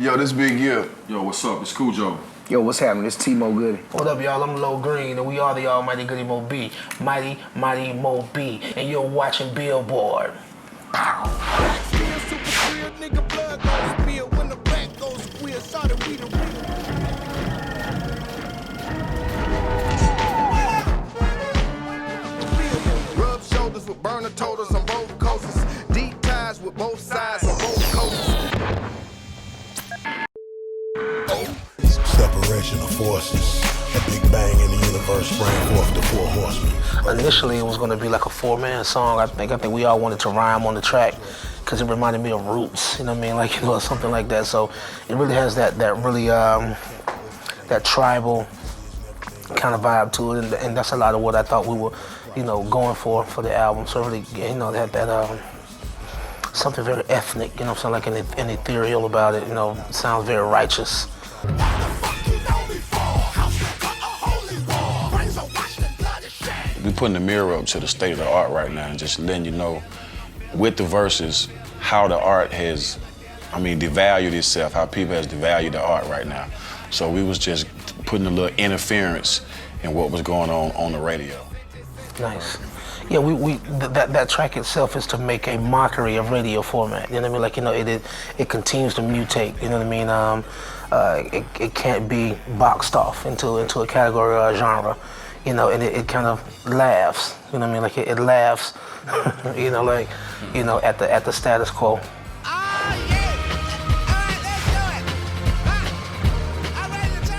Yo, this Big Gill. Yo, what's up? It's Cool Joe. Yo, what's happening? It's T-Mo Goodie. What up, y'all? I'm Low Green, and we are the almighty Goodie Mo B. Mighty Mo B. And you're watching Billboard. Pow. Rub shoulders with burner totals on both coasts. Deep ties with both sides on both coasts. Separation of forces. A big bang in the universe sprang forth the four horsemen. Initially, it was going to be like a four-man song. I think we all wanted to rhyme on the track because it reminded me of Roots, you know what I mean? Like, you know, something like that. So it really has that really, that tribal kind of vibe to it. And that's a lot of what I thought we were, you know, going for the album. So really, you know, that something very ethnic, you know, something like an ethereal about it, you know, sounds very righteous. We're putting the mirror up to the state of the art right now and just letting you know, with the verses, how the art has, devalued itself, how people has devalued the art right now. So we was just putting a little interference in what was going on the radio. Nice. Yeah, that track itself is to make a mockery of radio format. You know what I mean? Like, you know, it continues to mutate. You know what I mean? It can't be boxed off into a category or a genre. You know, and it kind of laughs. You know what I mean? Like it laughs. You know, like, you know, at the status quo.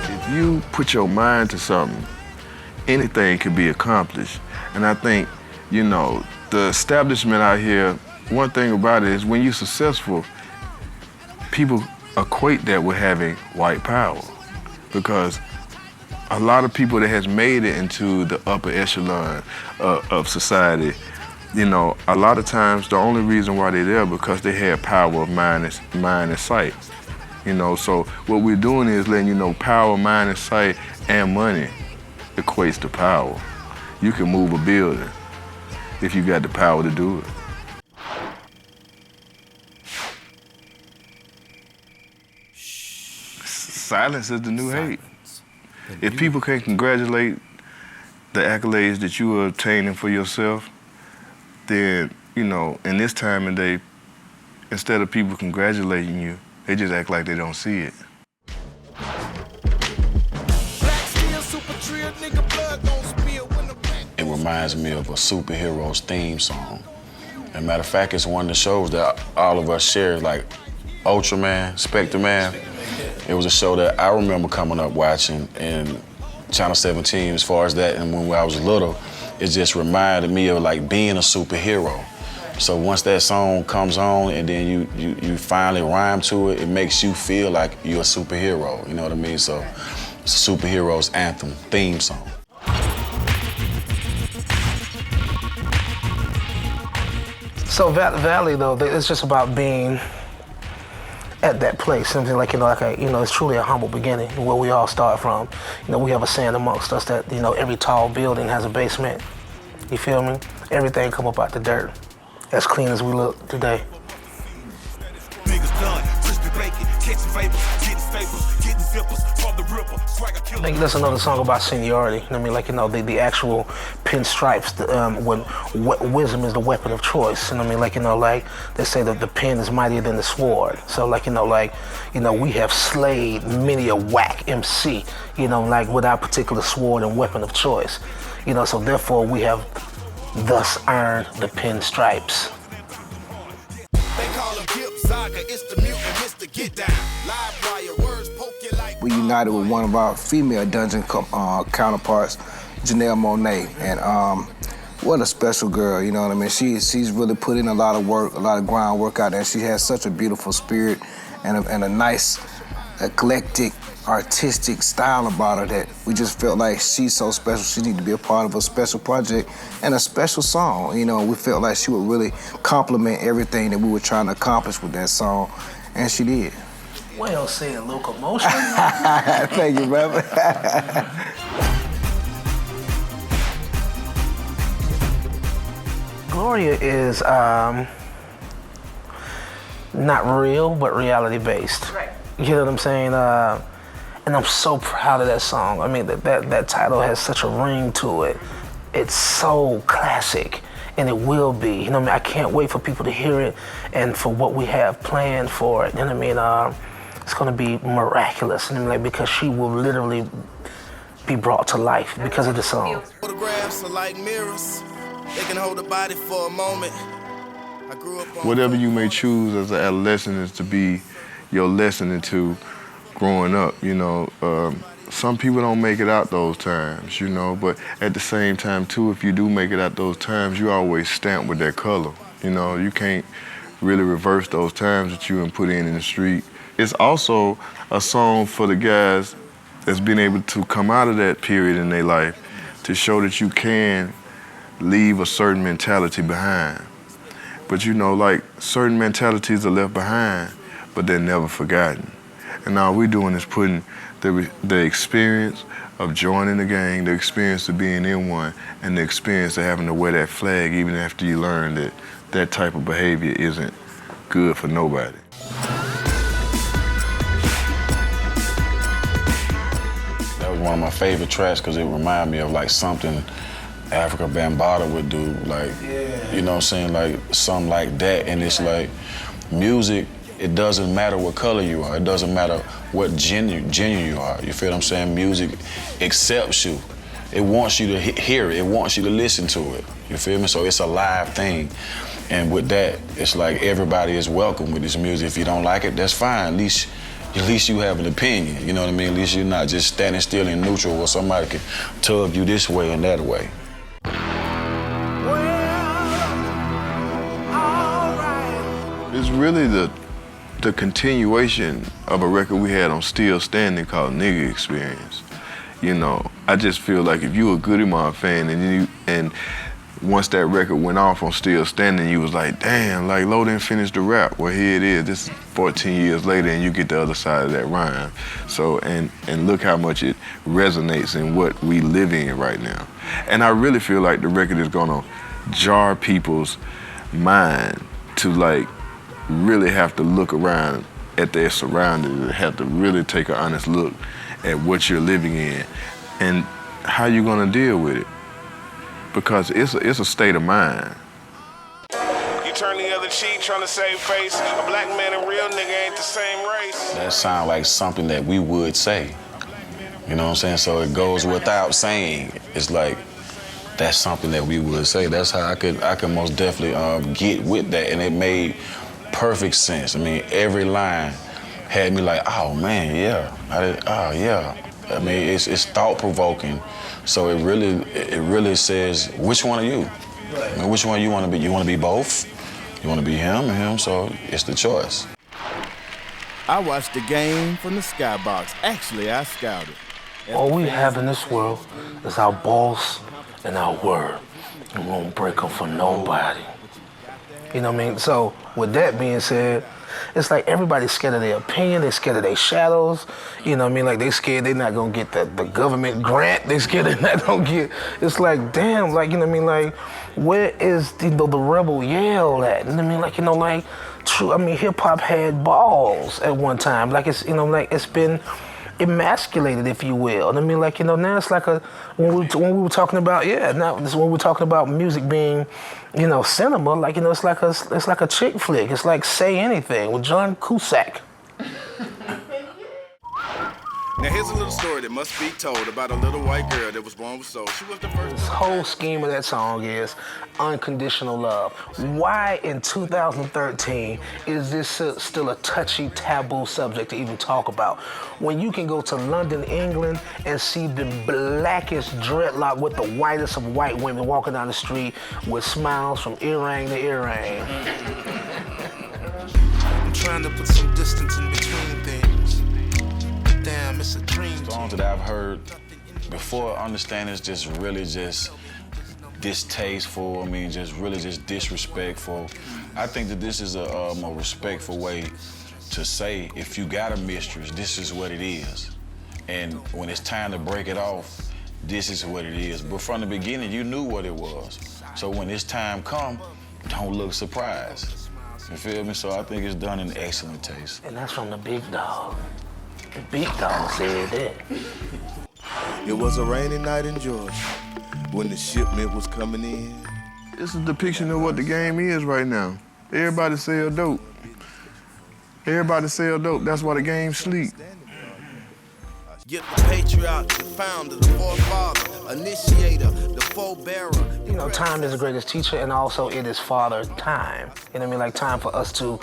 If you put your mind to something, anything can be accomplished. And I think, you know, the establishment out here, one thing about it is when you're successful, people equate that with having white power. Because a lot of people that has made it into the upper echelon of society, you know, a lot of times the only reason why they're there because they have power of mind and sight. You know, so what we're doing is letting you know power, mind, and sight, and money equates to power. You can move a building if you got the power to do it. Silence is the new hate. If people can't congratulate the accolades that you are obtaining for yourself, then, you know, in this time and day, instead of people congratulating you, they just act like they don't see it. It reminds me of a superhero's theme song. As a matter of fact, it's one of the shows that all of us share, like Ultraman, Spectre Man. It was a show that I remember coming up watching in Channel 17 as far as that, and when I was little, it just reminded me of like being a superhero. So once that song comes on and then you finally rhyme to it, it makes you feel like you're a superhero, you know what I mean? So it's a superhero's anthem, theme song. So Valley, though, it's just about being at that place, something like, you know, it's truly a humble beginning where we all start from. You know, we have a saying amongst us that, you know, every tall building has a basement. You feel me? Everything come up out the dirt, as clean as we look today. I think that's another song about seniority. You know what I mean? Like, you know, the actual pinstripes, when wisdom is the weapon of choice. You know what I mean? Like, you know, like they say that the pen is mightier than the sword. So, like, you know, we have slayed many a whack MC, you know, like with our particular sword and weapon of choice. You know, so therefore we have thus earned the pinstripes. We united with one of our female dungeon counterparts, Janelle Monet, and what a special girl, you know what I mean? She's really put in a lot of work, a lot of groundwork out there, and she has such a beautiful spirit and a nice, eclectic, artistic style about her that we just felt like she's so special, she needed to be a part of a special project and a special song. You know, we felt like she would really complement everything that we were trying to accomplish with that song, and she did. Well said, locomotion. Thank you, brother. Gloria is not real, but reality-based. Right. You know what I'm saying? And I'm so proud of that song. I mean, that title has such a ring to it. It's so classic, and it will be. You know what I mean? I can't wait for people to hear it and for what we have planned for it. You know what I mean? It's gonna be miraculous. You know what I mean? Like, because she will literally be brought to life because of the song. Photographs are like mirrors. They can hold a body for a moment. I grew up on Whatever you may choose as an adolescent is to be your lesson into growing up, you know. Some people don't make it out those times, you know, but at the same time, too, if you do make it out those times, you always stamp with that color. You know, you can't really reverse those times that you put in the street. It's also a song for the guys that's been able to come out of that period in their life to show that you can leave a certain mentality behind. But you know, like, certain mentalities are left behind, but they're never forgotten. And all we're doing is putting the experience of joining the gang, the experience of being in one, and the experience of having to wear that flag even after you learn that that type of behavior isn't good for nobody. That was one of my favorite tracks because it reminded me of like something Africa Bambaataa would do, like, you know what I'm saying, like something like that. And it's like music, it doesn't matter what color you are. It doesn't matter what gender you are. You feel what I'm saying? Music accepts you. It wants you to hear it. It wants you to listen to it. You feel me? So it's a live thing. And with that, it's like everybody is welcome with this music. If you don't like it, that's fine. At least you have an opinion. You know what I mean? At least you're not just standing still in neutral where somebody can tug you this way and that way. It's really the continuation of a record we had on Still Standing called Nigga Experience. You know, I just feel like if you a Goodie Mob fan and once that record went off on Still Standing, you was like, damn, like Lo didn't finish the rap. Well, here it is. This is 14 years later, and you get the other side of that rhyme. So, and look how much it resonates in what we live in right now. And I really feel like the record is gonna jar people's mind to like really have to look around at their surroundings, have to really take an honest look at what you're living in and how you're gonna deal with it. Because it's a state of mind. You turn the other cheek trying to save face. A black man and real nigga ain't the same race. That sounds like something that we would say. You know what I'm saying? So it goes without saying. It's like, that's something that we would say. That's how I could most definitely get with that, and it made perfect sense. I mean, every line had me like, oh man, yeah. Yeah. I mean, it's thought-provoking. So it really says, which one are you? I mean, which one you want to be? You want to be both? You want to be him and him? So it's the choice. I watched the game from the skybox. Actually, I scouted. All we have in this world is our boss and our word. And we won't break them for nobody. You know what I mean? So with that being said, it's like everybody's scared of their opinion, they're scared of their shadows. You know what I mean? Like they scared they're not gonna get the government grant, they scared they're not gonna get, it's like, damn, like, you know what I mean? Like, where is the rebel yell at? You know what I mean? Like, you know, like, true, I mean, hip hop had balls at one time. Like, it's, you know, like, it's been emasculated, if you will. And I mean, like, you know, now it's like when we were talking about, now this when we're talking about music being, you know, cinema, like, you know, it's like a chick flick. It's like Say Anything with John Cusack. Now here's a little story that must be told about a little white girl that was born with soul. She was the first. This whole scheme of that song is unconditional love. Why in 2013 is this still a touchy, taboo subject to even talk about? When you can go to London, England, and see the blackest dreadlock with the whitest of white women walking down the street with smiles from earring to earring. I'm trying to put some distance in between things. Damn, it's a dream. Songs that I've heard before, understanding is just really just distasteful. I mean, just really just disrespectful. I think that this is a more respectful way to say, if you got a mistress, this is what it is. And when it's time to break it off, this is what it is. But from the beginning, you knew what it was. So when this time come, don't look surprised. You feel me? So I think it's done in excellent taste. And that's from the big dog. The big dog said that. It was a rainy night in Georgia when the shipment was coming in. It's a depiction of what the game is right now. Everybody sell dope. Everybody sell dope. That's why the game sleep. Get the patriarch, the founder, the forefather, initiator, the forebearer. You know, time is the greatest teacher, and also it is father time. You know what I mean? Like time for us to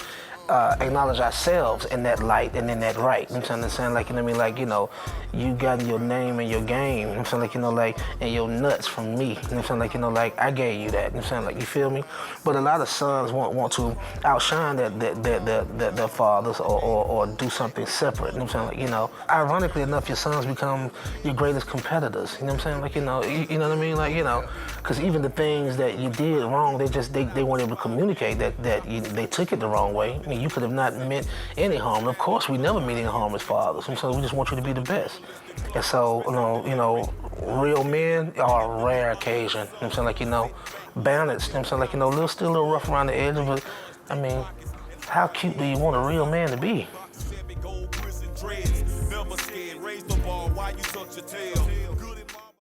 acknowledge ourselves in that light and in that right. You know what I'm saying? Like, you know what I mean? Like, you know, you got your name and your game. You know what I'm saying? Like, you know, like, and your nuts from me. You know what I'm saying? Like, you know, like, I gave you that. You know what I'm saying? Like, you feel me? But a lot of sons want to outshine their fathers or do something separate. You know what I'm saying? Like, you know, ironically enough, your sons become your greatest competitors. You know what I'm saying? Like, you know what I mean? Like, you know, because even the things that you did wrong, they weren't able to communicate that they took it the wrong way. I mean, you could have not meant any harm. And of course, we never mean any harm as fathers. And so we just want you to be the best. And so, you know, real men are a rare occasion. You know what I'm saying? Like, you know, balanced. You know what I'm saying? Like, you know, still a little rough around the edges, but I mean, how cute do you want a real man to be? Never scared, raise the bar while you touch your tail.